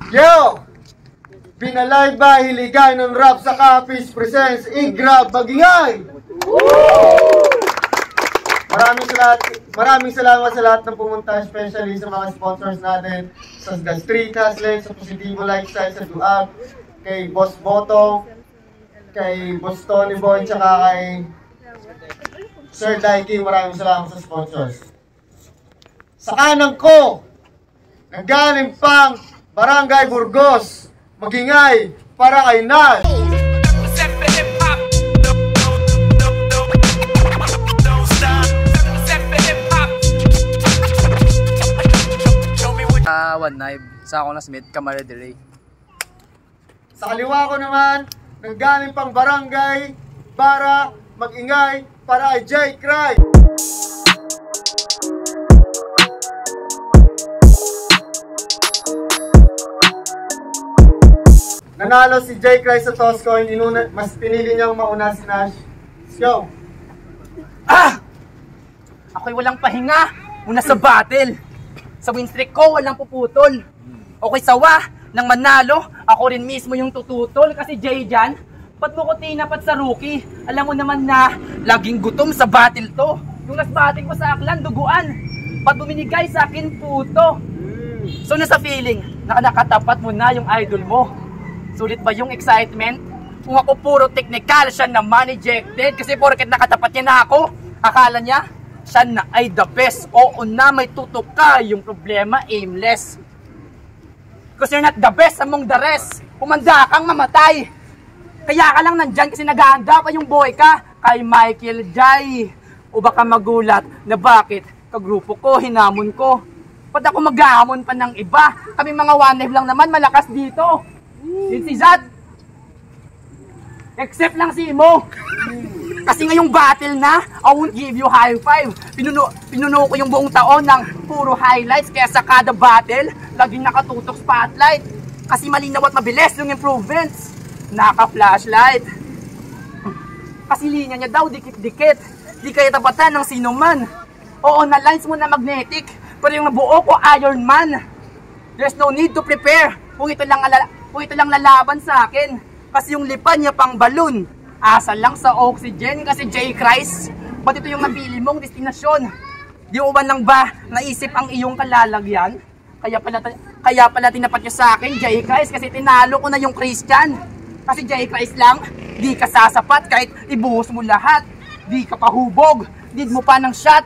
Yo! Pinalay ba hiligay ng rap sa Capiz presents Igrab Magingay! Maraming salamat sa lahat ng pumunta, especially sa mga sponsors natin sa The Street Hustling, sa Positivo Lifestyle, sa Duab, kay Boss Boto, kay Boss Tony Boy, tsaka kay Sir Daiki. Maraming salamat sa sponsors. Sa kanan ko, nanggaling pang Barangay Burgos, Magingay para kay Nash. 1-9 sa ako na Smith, Camara Delay. Sa kaliwa ko naman, nanggaling pang Barangay para Magingay para kay Jay Cry. Nanalo si Jay Cry sa toss coin, mas pinili niyang mauna si Nash. Let's go! Ako'y walang pahinga muna sa battle. Sa win streak ko, walang puputol. Okay, sawa, nang manalo, ako rin mismo yung tututol. Kasi Jay dyan, ba't mo ko tinapat sa rookie? Alam mo naman na, laging gutom sa battle to. Yung last battle ko sa Aklan, duguan. Ba't buminigay sa akin, puto? So, nasa feeling, nakatapat mo na yung idol mo. Sulit ba yung excitement? Kung ako puro technical, siya naman ejected. Kasi porket nakatapat niya na ako, akala niya, siya na ay the best. Oo na, may tutok ka. Yung problema, aimless. Because you're not the best among the rest. Humanda kang mamatay. Kaya ka lang nandyan kasi naghahanda pa yung boy ka kay Michael Jai. O baka magulat na bakit kagrupo ko, hinamon ko. Ba't ako maghahamon pa ng iba? Kami mga 1-9 lang naman, malakas dito. Yun si Zad. Except lang si Imo. Kasi ngayong battle na, I won't give you high five. Pinuno ko yung buong taon ng puro highlights. Kaya sa kada battle, laging nakatutok spotlight. Kasi malinaw at mabilis yung improvements. Naka-flashlight. Kasi linya niya daw, dikit-dikit. Di kaya tapatan ng sino man. Oo, na lines mo na magnetic. Pero yung nabuo ko, Iron Man. There's no need to prepare. Kung ito lang lalaban sa akin. Kasi yung lipan niya pang balloon. Asa lang sa oxygen kasi Jay Christ. Ba't ito yung napili mong destinasyon? Di mo man lang ba naisip ang iyong kalalagyan? Kaya pala tinapat niya sa akin, Jay Christ, kasi tinalo ko na yung Christian. Kasi Jay Christ lang, di ka sasapat kahit ibuhos mo lahat. Di ka pahubog, need mo pa ng shot.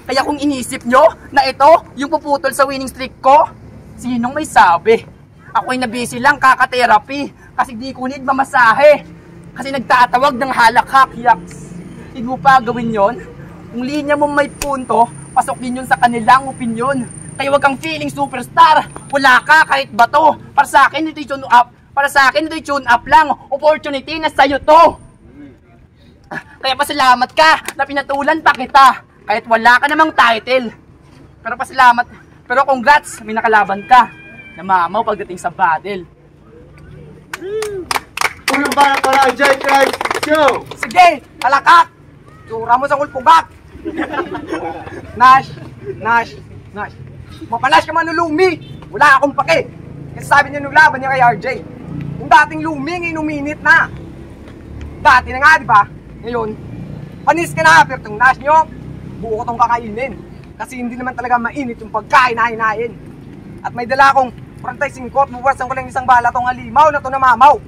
Kaya kung inisip nyo na ito yung puputol sa winning streak ko, sinong may sabi? Ako'y nabisi lang kaka-therapy kasi di ko need mamasahe. Kasi nagtatawag ng halakhak, yaks. Hindi mo pa gawin yon. Kung linya mo may punto, pasok din yun sa kanilang opinyon. Kaya wag kang feeling superstar. Wala ka kahit bato. Para sa akin, ito'y tune up. Para sa akin, ito'y tune up lang. Opportunity na sa'yo to. Kaya pasalamat ka na pinatulan pa kita. Kahit wala ka namang title. Pero pasalamat. Pero congrats, may nakalaban ka. Namamaw pagdating sa battle. Unang para para Jay Cry. Go! Sige, halakak! Tsura mo sa kulpugak! Nash! Mapanash ka man ng Lumi! Wala akong pake! Kasi sabi niya nung laban niya kay RJ. Yung dating Lumi, ngayon uminit na. Dati na nga, di ba? Ngayon, panis ka na, pero itong Nash nyo, buo ko itong kakainin. Kasi hindi naman talaga mainit yung pagkain na hinahin. At may dala akong 45, buwasan ko lang isang bala tong halimaw na to namamaw.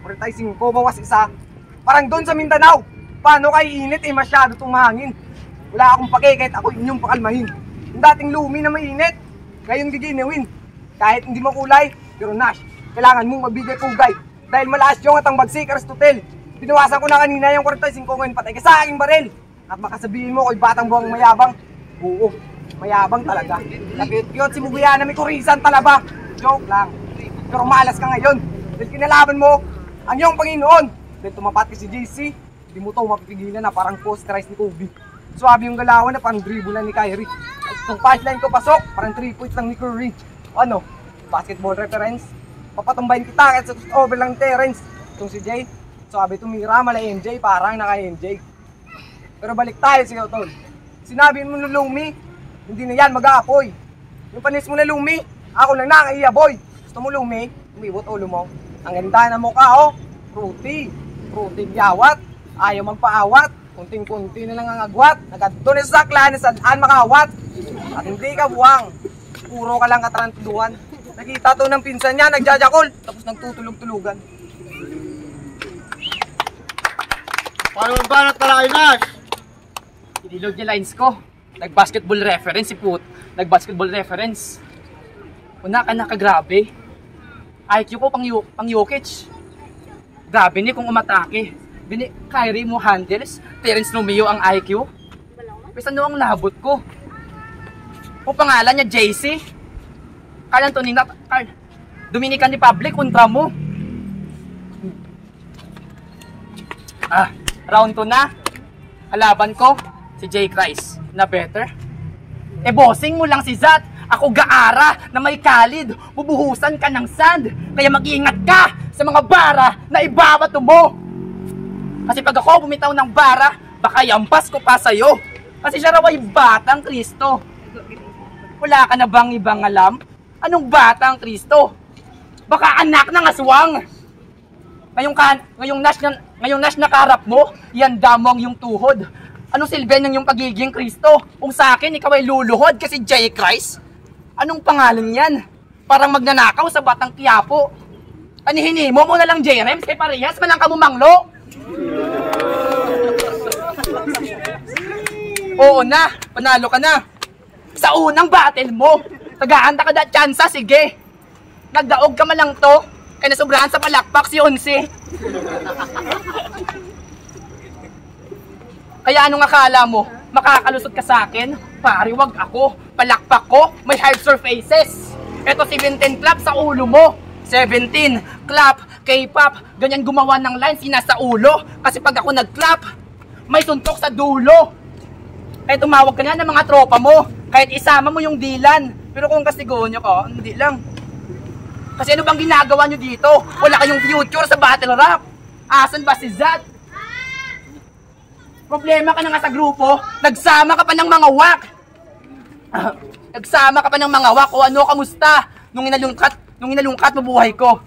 45, bawas isa. Parang doon sa Mindanao. Paano kayo init eh, masyado tumangin. Wala akong pake kahit ako inyong pakalmahin. Yung dating Lumi na mainit, ngayon giginawin. Kahit hindi mo kulay, pero Nash, kailangan mong magbigay pugay. Dahil malakas yung atang bagsik, Aristotel. Pinawasan ko na kanina yung 45 ngayon, patay ka sa aking baril. At makasabihin mo ko'y batang buwang mayabang. Oo, mayabang talaga. Nakit-cute si Muguyana, may kurisan talaba. Joke lang. Pero malas ka ngayon. Dahil kinalaban mo ang iyong Panginoon. Dahil tumapat ka si JC, hindi mo ito mapipigilan na parang post-Christ ni Kobe. Suwabe yung galawan na parang dribble lang ni Kyrie. At itong punchline ko pasok, parang 3 points lang ni Curry. Ano? Basketball reference? Papatumbayin kita kahit sa over lang ni Terrence. Itong si Jay, suwabe tumira, mala MJ, parang naka-MJ. Pero balik tayo sigaw tol. Sinabi mo na Lumi, hindi na yan mag-aapoy. Yung panis mo na Lumi, ako lang nakaiyaboy. Gusto mo lumi? Umiwot ulo mo. Ang ganda na mukha, oh. Fruity. Fruity biyawat. Ayaw magpaawat. Kunting-kunti na lang ang agwat. Nagadto ni saklan, sadaan makawat. At hindi ka buwang. Puro ka lang katarantuduan. Nakita to ng pinsan niya, nagjajakol. Tapos nagtutulog-tulugan. Paano ang banat pala kayo, Nash? Inilog niya lines ko. Nag-basketball reference si Put. Nag-basketball reference. Una ka nakagrabe. IQ ko pang Jokic. Grabe ni kung umatake. Kyrie mo handles. Terence Romeo ang IQ. Pesa ano ang labot ko? Kung pangalan niya JC. Carl Anthony na Dominican Republic kontra mo. Round 2 na. Alaban ko si Jay Christ na better. Bossing mo lang si Zat. Ako gaara na may kalid. Bubuhusan ka ng sand. Kaya mag-iingat ka sa mga bara na ibabato mo. Kasi pag ako bumitaw ng bara, baka yampas ko pa sa'yo. Kasi siya raw ay batang Kristo. Wala ka na bang ibang alam? Anong batang Kristo? Baka anak ng aswang. Ngayong Nash na karap mo, yan damong yung tuhod. Anong silbi ng yung pagiging Kristo? Kung sa akin, ikaw ay luluhod kasi Jay Christ. Anong pangalan yan? Parang magnanakaw sa Batang Quiapo. Anihinimo mo na lang J-Rems kay parehas malang kamumanglo. Oo na, panalo ka na. Sa unang battle mo, tagahanda ka na tsansa, sige. Nagdaog ka man lang to, kaya nasubrahan sa palakpak si Onsi. Kaya anong akala mo? Makakalusot ka sa akin? Pare, wag ako. Palakpak ko, may hard surfaces. Eto 17 clap sa ulo mo. 17 clap, K-pop, ganyan gumawa ng lines, sinasa ulo. Kasi pag ako nag-clap, may suntok sa dulo. Kaya tumawag ka na ng mga tropa mo. Kahit isama mo yung Dylan. Pero kung kasigoon nyo ko, hindi lang. Kasi ano bang ginagawa nyo dito? Wala kayong future sa battle rap. Asan ba si Zat? Problema ka na nga sa grupo, nagsama ka pa ng mga wak. Nagsama ka pa ng mga wak. O ano, kamusta? Nung inalungkat mo buhay ko.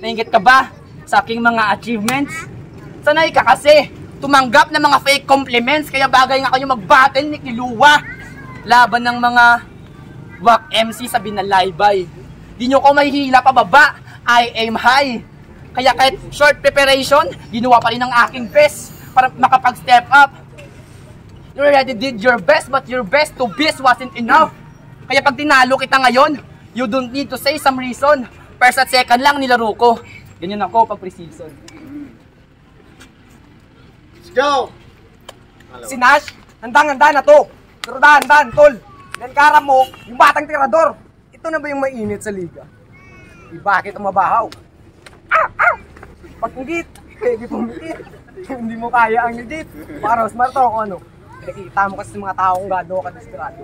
Nainggit ka ba sa aking mga achievements? Sanay ka kasi tumanggap ng mga fake compliments, kaya bagay nga kayo mag-battle ni Kiluwa. Laban ng mga wak MC sa binalaybay. Di nyo ko mahihila pababa, I aim high. Kaya kahit short preparation, ginawa pa rin ang aking best para makapag-step up. You already did your best, but your best to best wasn't enough. Kaya pag tinalo kita ngayon, you don't need to say some reason. First at second lang nilaro ko. Ganyan ako pag pre-season. Let's go! Si Nash, handang-handa na to. Pero dahan-dahan, tol. Yan karap mo, yung batang tirador. Ito na ba yung mainit sa liga? Bakit ang mabahaw? Pag-ngit, baby pumikit. Hindi mo kaya ang legit. Para smart ako, ano? Nakikita mo kasi sa mga taong gado ka desperado.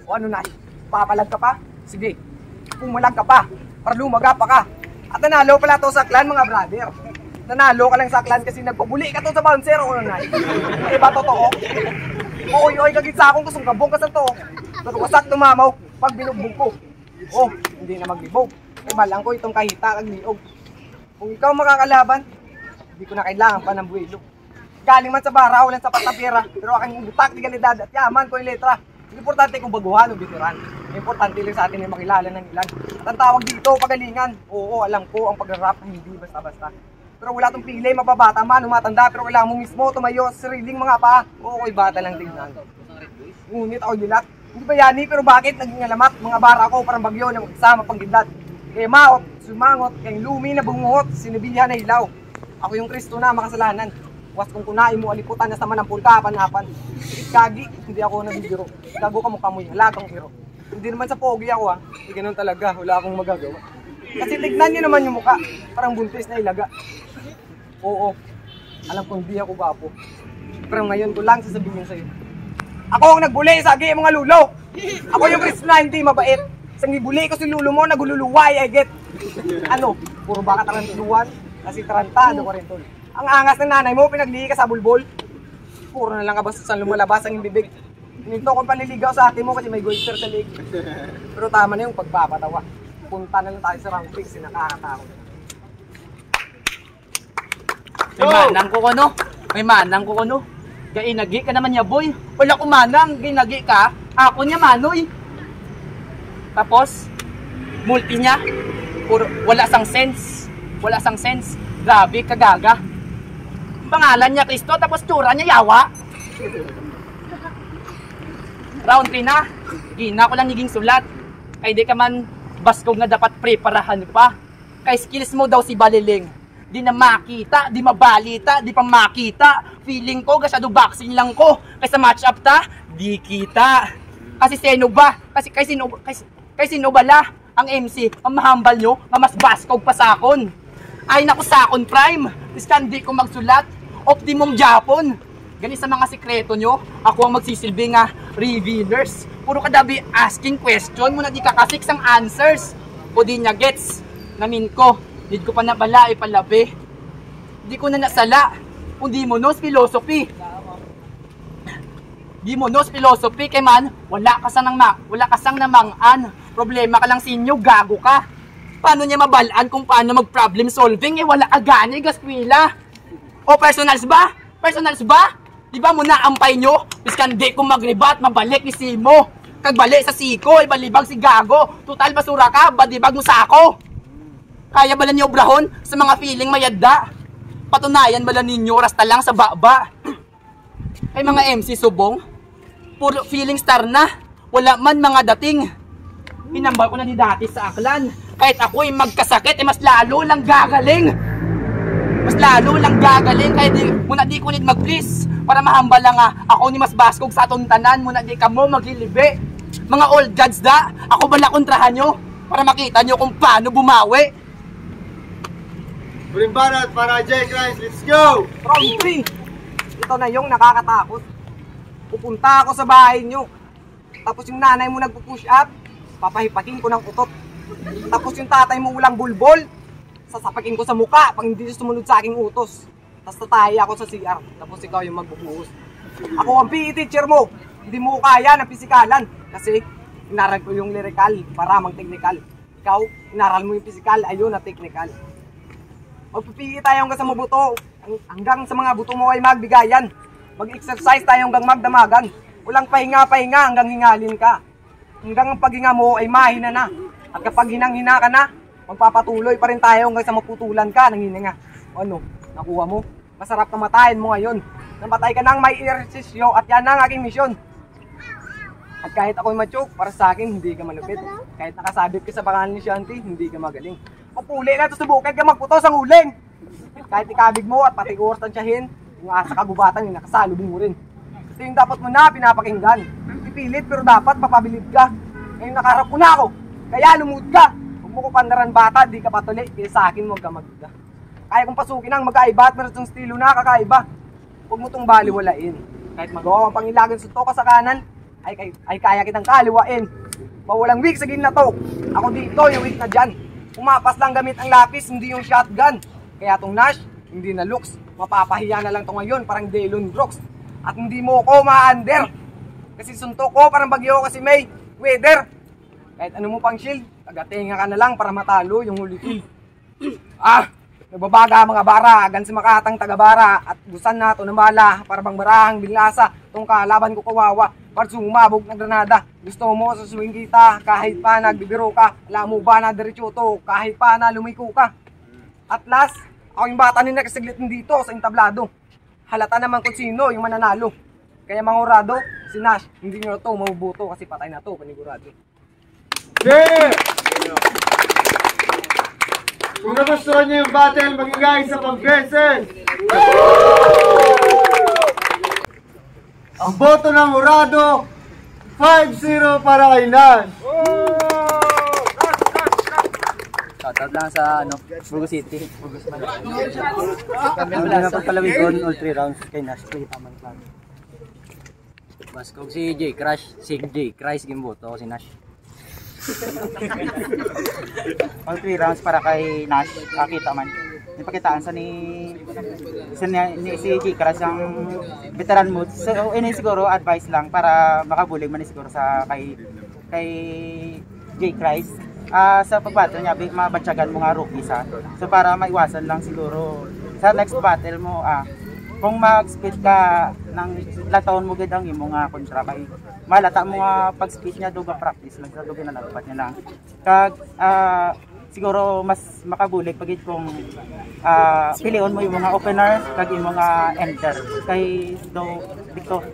O ano, Nash? Papalag ka pa? Sige, pumalag ka pa. Para lumaga pa ka. At nanalo pala to sa clan, mga brother. Nanalo ka lang sa clan kasi nagpabuli ka to sa bouncer. O ano, Nash? Eh ba totoo? Oy, kagit sa akong kusong kabong ka sa to. Pero wasak tumamaw pag binugbog ko. Oh, hindi na maglibog. Eh balang ko itong kahita kag liog. Kung ikaw makakalaban, hindi ko na kailangan pa ng buwelo. Galing man sa bara, walang sapat na pera. Pero aking utak, di kalidad at yaman ko yung letra. Importante kung baguhan o bitiran. Importante lang sa atin ay makilala ng ilan. At ang tawag dito, pagalingan. Oo, alam ko, ang pag-rap hindi basta-basta. Pero wala tong pili, mababata man, umatanda. Pero kailangan mo mismo tumayo sa sariling mga paa. Oo, bata lang tignan. Ngunit ako dilat. Hindi ba yani, pero bakit naging alamat? Mga bara ko parang bagyo na magsama pang gidlat. Kaya maot, sumangot, kayong lumi na bunguhot, sinabilya na hilaw. Ako yung Kristo na makasalanan. Was kung kunain mo aliputan na sa manampul ka, panapan. Kagi, hindi ako nabibiro. Gago ka mukha mo yung halatong hero. Hindi naman sa pogi ako ha. Hindi ganun talaga, wala akong magagawa. Kasi tignan nyo naman yung mukha, parang buntis na ilaga. Oo, alam ko hindi ako gwapo. Pero ngayon ko lang sasabihin sa'yo. Ako ang nagbuli sa agi mga lulo. Ako yung Kristo na hindi mabait. Sang ibuli ko si lulo mo, nagululuway, I get. Ano, puro baka tarantuduan. Kasi tarantado ko rin tol. Ang angas ng nanay mo, pinaglihi ka sa bulbol. Puro na lang ka basta saan lumalabas ang bibig. Hinto kong panliligaw sa ate mo kasi may goiter sa leg. Pero tama na yung pagpapatawa. pupunta na lang tayo sa round 6, nakakatakot. May manang ko no? May manang ko no? Gainagi ka naman ya boy. Wala ko manang, ginagi ka. Ako niya manoy. Tapos, multi niya. Puro, wala sang sense. Wala sang sense. Grabe, kagaga. Pangalan niya Kristo, tapos tsura niya yawa. Round 3 na. Gina ko lang naging sulat. Kay di ka man baskog na dapat preparahan pa. Kay skills mo daw si Baliling. Di na makita, di mabalita, di pa makita. Feeling ko, gasyado boxing lang ko. Kaysa match up ta, di kita. Kasi sino ba? Kay sino bala? Ang MC, ang mahambal nyo, mas baskog pa sakon. Ay naku sakon prime. Iskandi ko magsulat. Optimum Japon. Gani sa mga sikreto nyo, ako ang magsisilbi nga revealers. Puro kadabi asking question, muna di kakasik sang answers. O di niya gets. Namin ko, need ko pa na bala ipalabi. Di ko na nasala. Kung di mo knows philosophy. Di mo knows philosophy kay man, wala ka sang namangan. Problema ka lang sinyo, gago ka. Paano niya mabalaan kung paano mag-problem solving? Eh wala ka gani, gaskwila. O personals ba? Personals ba? Di ba muna ampay nyo? Biskan di ko magribat, mabalik ni Simo. Kagbalik sa siko, ibalibag si gago. Total basura ka, badibag mo sa ako. Kaya bala niyo obrahon sa mga feeling mayadda? Patunayan bala ninyo rasta lang sa baba? Ay mga MC subong, puro feeling star na. Wala man mga dating. Hinambal ko na ni dati sa aklan. Kahit ako'y magkasakit, mas lalo lang gagaling. Mas lalo lang gagaling. Kaya muna di ko need mag-please. Para mahambal lang ako ni mas baskog sa atong tanan. Muna di ka mo maghilibi. Mga old gods da, ako bala kontrahan nyo. Para makita nyo kung paano bumawi. Huling banat para J. Christ, let's go! Round 3. Ito na yung nakakatakot. Pupunta ako sa bahay nyo. Tapos yung nanay mo nagpo-push up, papahipakin ko ng utot. Tapos yung tatay mo ulang bulbol, sasapakin ko sa muka pag hindi sumunod sa aking utos. Tapos tataya ako sa CR, tapos ikaw yung magbubuhos. Ako ang PE teacher mo, hindi mo kaya ng pisikalan. Kasi inaral ko yung lyrical para mag-technical. Ikaw, inaral mo yung physical, ayun na technical. Magpipili tayo hanggang sa mabuto. Hanggang sa mga buto mo ay magbigayan. Mag-exercise tayo hanggang magdamagan. Walang pahinga-pahinga hanggang hingalin ka. Hanggang ang paghinga mo ay mahina na. At kapag hinang-hina ka na, magpapatuloy pa rin tayo hanggang sa maputulan ka ng hininga. Ano, nakuha mo? Masarap kamatayin mo ngayon. Namatay ka nang may ehersisyo at yan ang aking misyon. At kahit ako'y machoke, para sa akin, hindi ka malupit. Kahit nakasabit ka sa pangalan ni Shanti, hindi ka magaling. Papuli na ito sa bukid ka magputos ang uling. Kahit ikabig mo at pati oras tansyahin, yung asa kagubatan yung nakasalubing mo rin. Ito yung dapat mo na pinapakinggan. Pipilit pero dapat papabilib ka. Ngayon nakaharap ko na ako, kaya lumud ka. Huwag mo ko pandaran bata, di ka patuli, kaya sa akin huwag ka magda. Kaya kong pasukin ang magkaiba at meron itong estilo na kakaiba. Huwag mo itong baliwalain. Kahit magawa ang pangilagan sa to ka sa kanan, ay kaya kitang kaliwain. Mawalang weak sa ginato. Ako dito yung weak na dyan. Pumapas lang gamit ang lapis, hindi yung shotgun. Kaya tong Nash, hindi na looks. Mapapahiya na lang to ngayon, parang Delon Brooks. At hindi mo ko ma-under. Kasi suntok ko, parang bagyo kasi may weather. Kahit ano mo pang shield, tagatinga ka na lang para matalo yung huli field. Nagbabaga mga bara, gan si Makatang tagabara. At gusan na to ng bala, para bang barahang binlasa. Tong kalaban ko kawawa, para sumabog ng granada. Gusto mo suswing kita, kahit pa nagbibiro ka. Alam mo ba na diretso to, kahit pa na lumiko ka. At last, ako yung bata ni nakasaglit dito sa entablado. Halata naman kung sino yung mananalo. Kaya mga urado, si Nash, hindi nyo to mabubuto kasi patay na to, panigurado. Yeah! Kung nagustuhan niyo yung battle, magigay sa pag-beses! Ang boto ng Urado, 5-0 para kay Nash. Shoutout lang sa Burgos City. Burgos man. Kami na pagpalawig on all 3 rounds kay Nash. Play tamang plan. Baskog si J Crash, si J Crash gimboto si Nash. All 3 rounds para kay Nash. Kakita man. Ipakitaan sa si J Crash ang veteran mood. So ini siguro advice lang para makabulig man siguro sa kay J Crash. sa pag-battle niya, mabatyagan mo nga rookies ha. So para maiwasan lang siguro sa next battle mo, kung mag-speed ka ng lataon mo gid ang imo nga kontra kay malata mo nga pag-speed niya duga practice lang sa duga na nagpat niya lang. Kag siguro mas makabulig pagid kung pilion mo yung mga opener kag yung mga enter kay do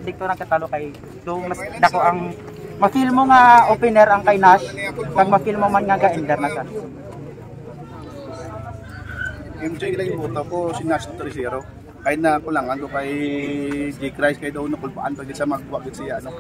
dito nagkatalo kay do mas dako ang ma-feel mo nga opener ang kay Nash kag ma-feel mo man nga ga-ender na siya. MJ lang yung buto ko si Nash 3-0. Kahit na ko lang ando kay J. Christ kay daw nakulpaan pag sa magbuwag siya ano.